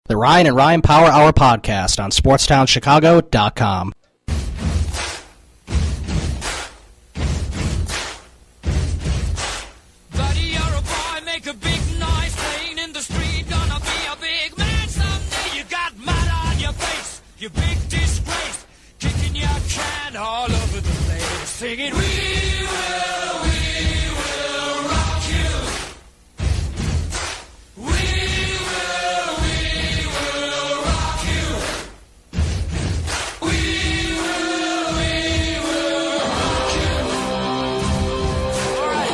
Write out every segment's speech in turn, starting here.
The Ryan and Ryan Power Hour podcast on SportsTownChicago.com. Buddy, you're a boy, make a big noise, playing in the street, gonna be a big man someday. You got mud on your face, you big disgrace, kicking your can all over the place, singing, we will rock you. We will rock you. We will rock you. All right.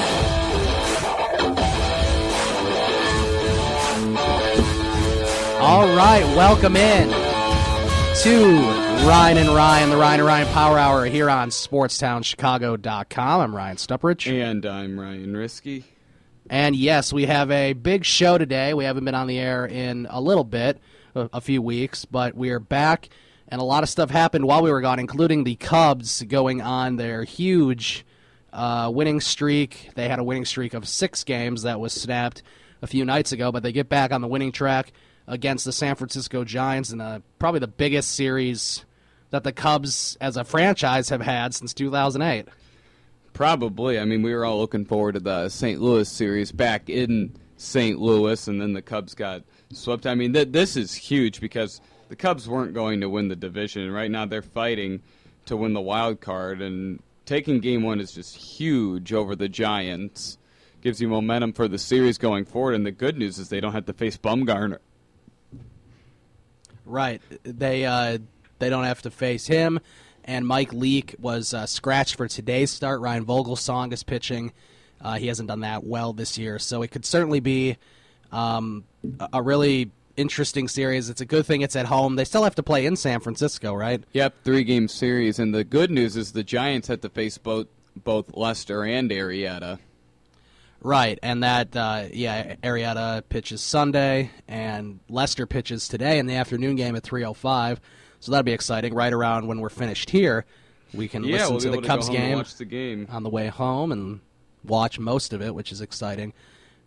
All right, welcome in to Ryan and Ryan, the Ryan and Ryan Power Hour here on SportsTownChicago.com. I'm Ryan Stuprich. And I'm Ryan Risky. And yes, we have a big show today. We haven't been on the air in a little bit, a few weeks, but we are back, and a lot of stuff happened while we were gone, including the Cubs going on their huge winning streak. They had a winning streak of 6 games that was snapped a few nights ago, but they get back on the winning track against the San Francisco Giants in probably the biggest series that the Cubs as a franchise have had since 2008. Probably. I mean, we were all looking forward to the St. Louis series back in St. Louis, and then the Cubs got swept. I mean, this is huge because the Cubs weren't going to win the division. Right now they're fighting to win the wild card, and taking Game 1 is just huge over the Giants. Gives you momentum for the series going forward, and the good news is they don't have to face Bumgarner. Right. They don't have to face him. And Mike Leake was scratched for today's start. Ryan Vogelsong is pitching. He hasn't done that well this year. So it could certainly be a really interesting series. It's a good thing it's at home. They still have to play in San Francisco, right? Yep, 3-game series. And the good news is the Giants have to face both Lester and Arrieta. Right, and that, Arrieta pitches Sunday, and Lester pitches today in the afternoon game at 3:05. So that'll be exciting. Right around when we're finished here, we can listen to the Cubs game, watch the game on the way home and watch most of it, which is exciting.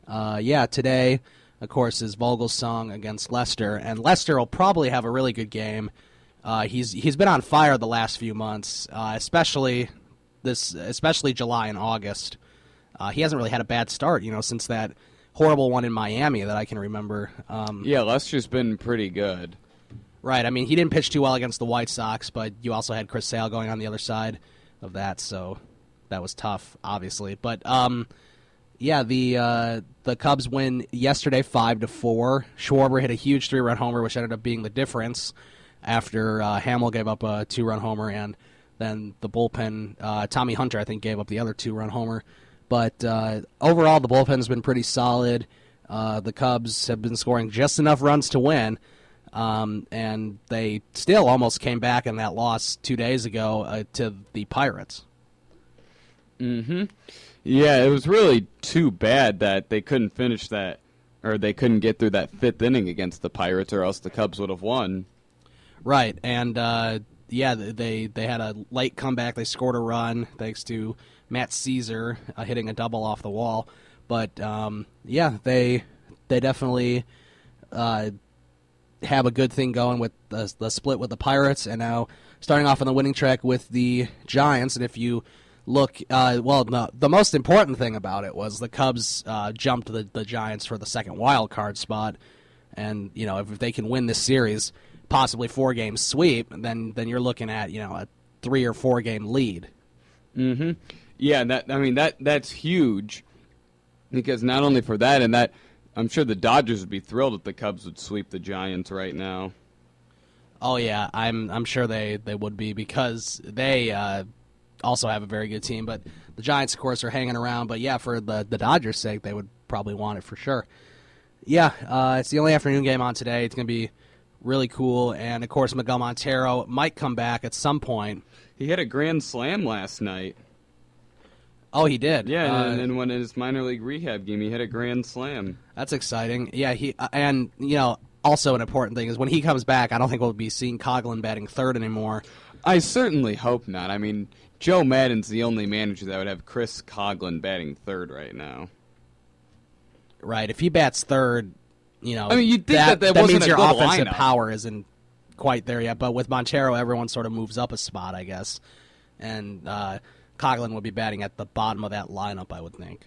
Today, of course, is Vogelsong against Lester, and Lester will probably have a really good game. He's been on fire the last few months, especially July and August. He hasn't really had a bad start, since that horrible one in Miami that I can remember. Lester's been pretty good. Right. I mean, he didn't pitch too well against the White Sox, but you also had Chris Sale going on the other side of that, so that was tough, obviously. But the Cubs win yesterday 5-4. Schwarber hit a huge 3-run homer, which ended up being the difference after Hamill gave up a 2-run homer, and then the bullpen, Tommy Hunter, I think, gave up the other 2-run homer. But overall, the bullpen's been pretty solid. The Cubs have been scoring just enough runs to win, and they still almost came back in that loss 2 days ago to the Pirates. Mm-hmm. Yeah, it was really too bad that they couldn't finish that, or they couldn't get through that 5th inning against the Pirates, or else the Cubs would have won. Right, and they had a late comeback. They scored a run thanks to Matt Caesar hitting a double off the wall. But, they definitely have a good thing going with the split with the Pirates, and now starting off on the winning track with the Giants. And if you look, the most important thing about it was the Cubs jumped the Giants for the second wild card spot. And, if they can win this series, possibly 4-game sweep, then you're looking at, a 3 or 4 game lead. Mm-hmm. Yeah, that's huge, because not only for that, and that I'm sure the Dodgers would be thrilled if the Cubs would sweep the Giants right now. Oh yeah, I'm sure they would be, because they also have a very good team. But the Giants, of course, are hanging around. But yeah, for the Dodgers' sake, they would probably want it for sure. Yeah, it's the only afternoon game on today. It's going to be really cool, and of course, Miguel Montero might come back at some point. He had a grand slam last night. Oh, he did? Yeah, and when in his minor league rehab game, he hit a grand slam. That's exciting. Yeah, also an important thing is when he comes back, I don't think we'll be seeing Coghlan batting third anymore. I certainly hope not. I mean, Joe Maddon's the only manager that would have Chris Coghlan batting third right now. Right. If he bats third, I mean, you'd think that wasn't means a your good offensive lineup. power isn't quite there yet. But with Montero, everyone sort of moves up a spot, I guess. And Coghlan would be batting at the bottom of that lineup, I would think.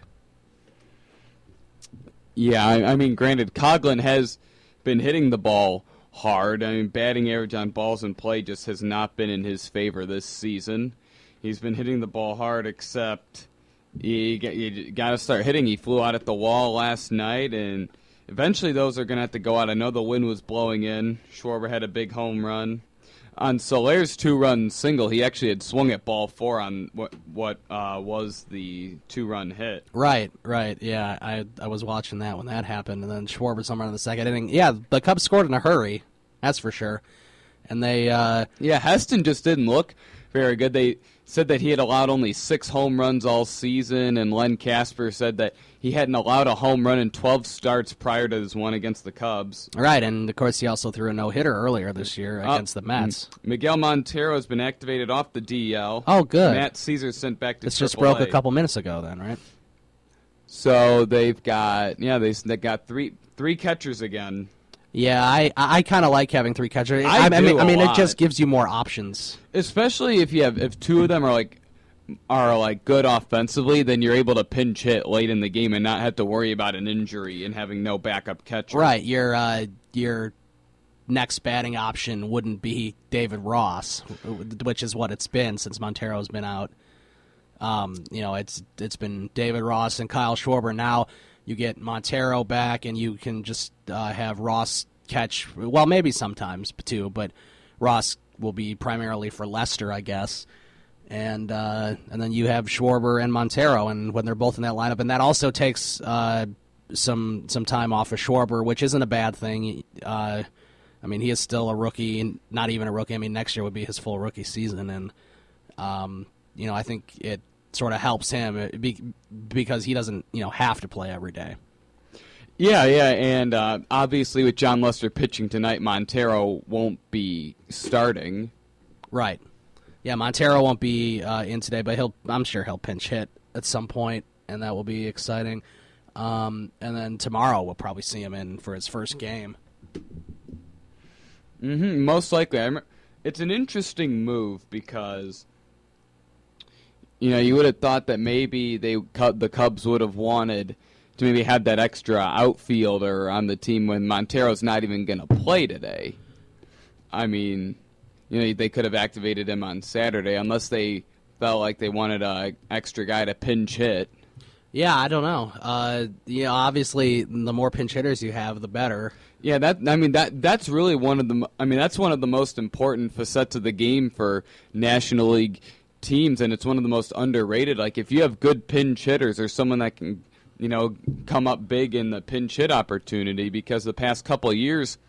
Yeah, I mean, granted, Coghlan has been hitting the ball hard. I mean, batting average on balls in play just has not been in his favor this season. He's been hitting the ball hard, except you got to start hitting. He flew out at the wall last night, and eventually those are going to have to go out. I know the wind was blowing in. Schwarber had a big home run. On Soler's 2-run single, he actually had swung at ball 4 on what was the 2-run hit. Right, yeah. I was watching that when that happened, and then Schwarber somewhere in the second inning. Yeah, the Cubs scored in a hurry, that's for sure. And they... Yeah, Heston just didn't look very good. They said that he had allowed only 6 home runs all season, and Len Casper said that he hadn't allowed a home run in 12 starts prior to his one against the Cubs. Right, and of course he also threw a no-hitter earlier this year against the Mets. Miguel Montero has been activated off the DL. Oh, good. Matt Caesar sent back to This AAA. just broke a couple minutes ago then, right? So they've got, they got three catchers again. Yeah, I kind of like having 3 catchers. I mean, it just gives you more options. Especially if 2 of them are good offensively, then you're able to pinch hit late in the game and not have to worry about an injury and having no backup catcher. Right, your next batting option wouldn't be David Ross, which is what it's been since Montero's been out. It's been David Ross and Kyle Schwarber. Now you get Montero back, and you can just have Ross catch. Well, maybe sometimes too, but Ross will be primarily for Lester, I guess. And then you have Schwarber and Montero, and when they're both in that lineup, and that also takes some time off of Schwarber, which isn't a bad thing. I mean, he is still a rookie, not even a rookie. I mean, next year would be his full rookie season, and I think it sort of helps him because he doesn't have to play every day. Yeah, and obviously with John Lester pitching tonight, Montero won't be starting. Right. Yeah, Montero won't be in today, but I'm sure he'll pinch hit at some point, and that will be exciting. And then tomorrow we'll probably see him in for his first game. Most likely. It's an interesting move because you would have thought that maybe the Cubs would have wanted to maybe have that extra outfielder on the team when Montero's not even going to play today. I mean, they could have activated him on Saturday unless they felt like they wanted an extra guy to pinch hit. Yeah, I don't know. Obviously, the more pinch hitters you have, the better. Yeah, that's really one of the. I mean, that's one of the most important facets of the game for National League teams, and it's one of the most underrated. Like, if you have good pinch hitters or someone that can, come up big in the pinch hit opportunity, because the past couple of years,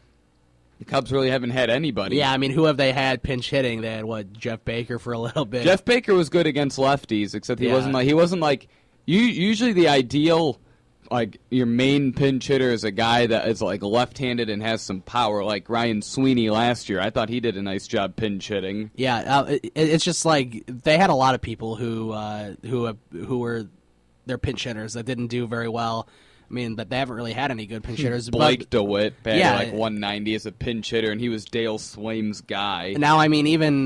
the Cubs really haven't had anybody. Yeah, I mean, who have they had pinch hitting? They had Jeff Baker for a little bit. Jeff Baker was good against lefties, except he wasn't like usually the ideal. Like, your main pinch hitter is a guy that is, like, left-handed and has some power, like Ryan Sweeney last year. I thought he did a nice job pinch hitting. Yeah, it's just like they had a lot of people who were their pinch hitters that didn't do very well. I mean, but they haven't really had any good pinch hitters. Blake DeWitt batted like 190 as a pinch hitter, and he was Dale Swaim's guy. Now, I mean, even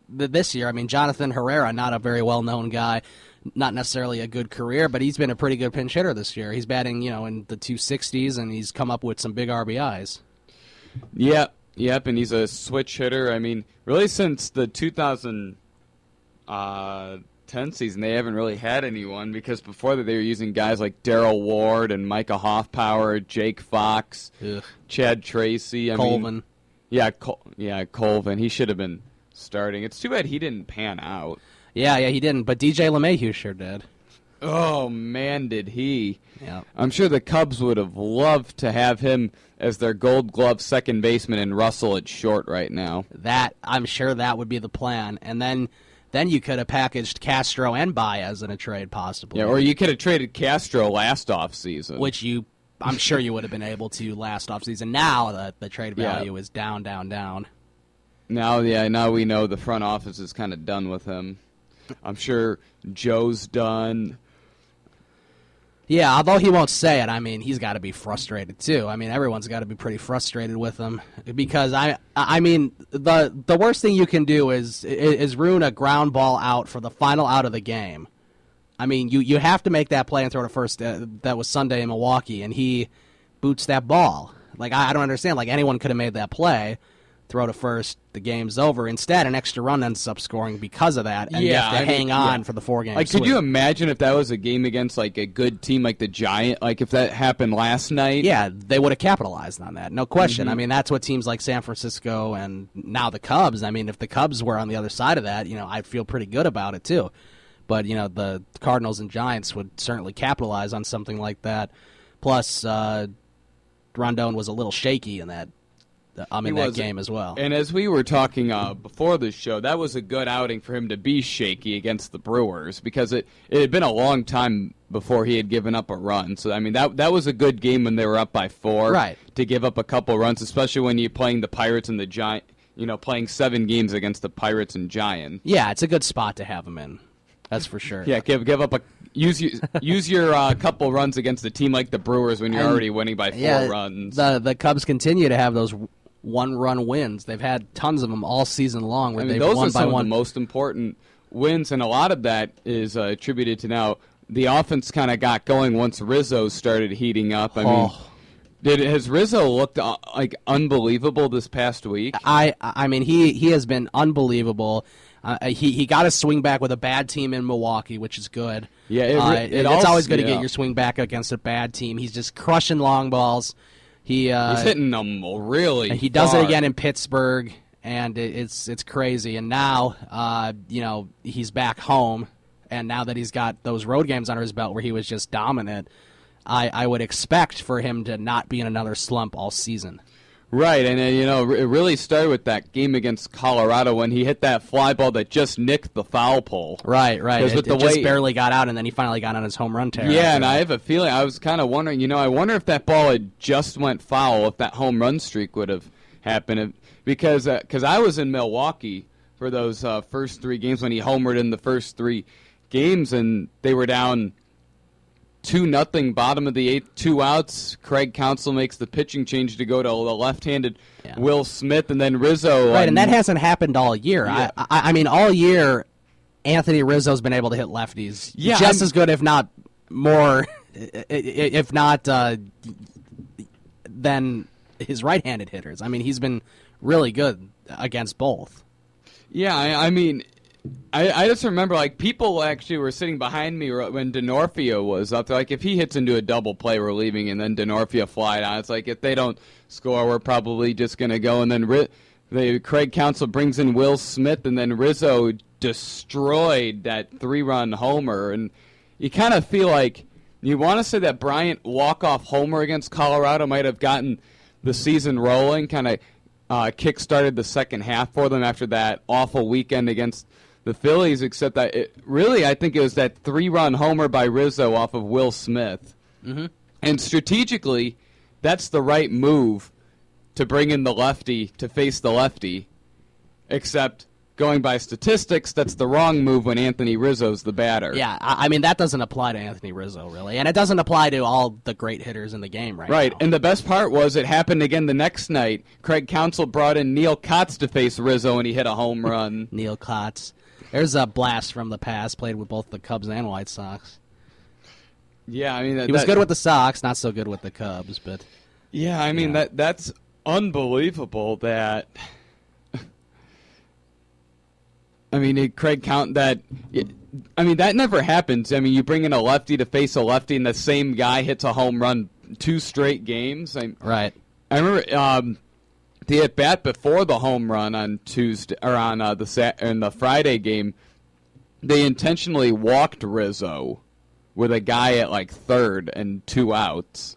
this year, I mean, Jonathan Herrera, not a very well-known guy. Not necessarily a good career, but he's been a pretty good pinch hitter this year. He's batting, in the 260s, and he's come up with some big RBIs. Yep, and he's a switch hitter. I mean, really since the 2010 season, they haven't really had anyone, because before that they were using guys like Darrell Ward and Micah Hoffpower, Jake Fox, Chad Tracy. Colvin. Colvin. He should have been starting. It's too bad he didn't pan out. Yeah, he didn't, but DJ LeMahieu sure did. Oh, man, did he. Yeah. I'm sure the Cubs would have loved to have him as their Gold Glove second baseman and Russell at short right now. I'm sure that would be the plan. And then you could have packaged Castro and Baez in a trade, possibly. Yeah, or you could have traded Castro last offseason. Which I'm sure you would have been able to last offseason. Now the trade value is down. Now we know the front office is kind of done with him. I'm sure Joe's done. Yeah, although he won't say it, I mean, he's got to be frustrated too. I mean, everyone's got to be pretty frustrated with him because I mean, the worst thing you can do is ruin a ground ball out for the final out of the game. I mean, you have to make that play and throw to first. That was Sunday in Milwaukee, and he boots that ball. Like, I don't understand. Like, anyone could have made that play, throw to first, the game's over. Instead, an extra run ends up scoring because of that, and you have to hang on for the 4-game Like, could you imagine if that was a game against, like, a good team like the Giant? Like, if that happened last night? Yeah, they would have capitalized on that, no question. I mean, that's what teams like San Francisco and now the Cubs, I mean, if the Cubs were on the other side of that, I'd feel pretty good about it, too. But, the Cardinals and Giants would certainly capitalize on something like that. Plus, Rondon was a little shaky in that game as well. And as we were talking before the show, that was a good outing for him to be shaky against the Brewers because it had been a long time before he had given up a run. So, I mean, that was a good game when they were up by 4. Right. To give up a couple runs, especially when you're playing the Pirates and the Giant, playing 7 games against the Pirates and Giants. Yeah, it's a good spot to have him in. That's for sure. Yeah, give up use your couple runs against a team like the Brewers when you're already winning by 4 runs. The Cubs continue to have those 1-run wins. They've had tons of them all season long. Where they've those won are some by of the most important wins, and a lot of that is attributed to now the offense kind of got going once Rizzo started heating up. I mean, has Rizzo looked like unbelievable this past week? I mean, he has been unbelievable. He got a swing back with a bad team in Milwaukee, which is good. Yeah, it's always good to get your swing back against a bad team. He's just crushing long balls. He's hitting them really. He does it again in Pittsburgh, and it's crazy. And now, he's back home, and now that he's got those road games under his belt where he was just dominant, I would expect for him to not be in another slump all season. Right, and it really started with that game against Colorado when he hit that fly ball that just nicked the foul pole. Right. It just barely got out, and then he finally got on his home run tear. Yeah, and I have a feeling, I was kind of wondering, I wonder if that ball had just went foul, if that home run streak would have happened. Because I was in Milwaukee for those first 3 games when he homered in the first 3 games, and they were down 2-0, bottom of the 8th, 2 outs. Craig Counsell makes the pitching change to go to the left-handed Will Smith, and then Rizzo. Right, and that hasn't happened all year. Yeah. I mean, all year, Anthony Rizzo's been able to hit lefties just as good, if not more, if not than his right-handed hitters. I mean, he's been really good against both. Yeah, I mean, I just remember, like, people actually were sitting behind me when Denorfia was up there. Like, if he hits into a double play, we're leaving, and then Denorfia fly down. It's like, if they don't score, we're probably just going to go. And then Craig Counsell brings in Will Smith, and then Rizzo destroyed that 3-run homer. And you kind of feel like you want to say that Bryant walk-off homer against Colorado might have gotten the season rolling, kind of kick-started the second half for them after that awful weekend against the Phillies, except that I think it was that 3-run homer by Rizzo off of Will Smith. Mm-hmm. And strategically, that's the right move to bring in the lefty to face the lefty, except going by statistics, that's the wrong move when Anthony Rizzo's the batter. Yeah, I mean, that doesn't apply to Anthony Rizzo, really. And it doesn't apply to all the great hitters in the game right now. Right, and the best part was it happened again the next night. Craig Counsell brought in Neil Kotz to face Rizzo, and he hit a home run. Neil Kotz. There's a blast from the past, played with both the Cubs and White Sox. Yeah, I mean... He was good with the Sox, not so good with the Cubs, but... Yeah, I mean, that's unbelievable that... I mean, that never happens. I mean, you bring in a lefty to face a lefty, and the same guy hits a home run 2 straight games. Right. I remember the at bat before the home run on Tuesday or on the Friday game. They intentionally walked Rizzo with a guy at like third and 2 outs.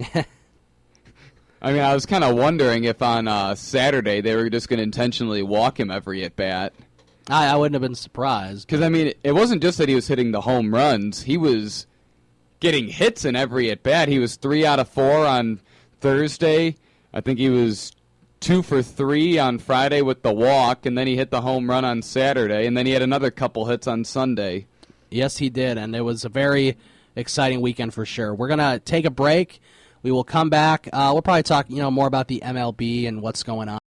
I mean, I was kind of wondering if on Saturday they were just going to intentionally walk him every at bat. I wouldn't have been surprised. Because, I mean, it wasn't just that he was hitting the home runs. He was getting hits in every at-bat. He was 3 out of 4 on Thursday. I think he was 2 for 3 on Friday with the walk, and then he hit the home run on Saturday, and then he had another couple hits on Sunday. Yes, he did, and it was a very exciting weekend for sure. We're going to take a break. We will come back. We'll probably talk more about the MLB and what's going on.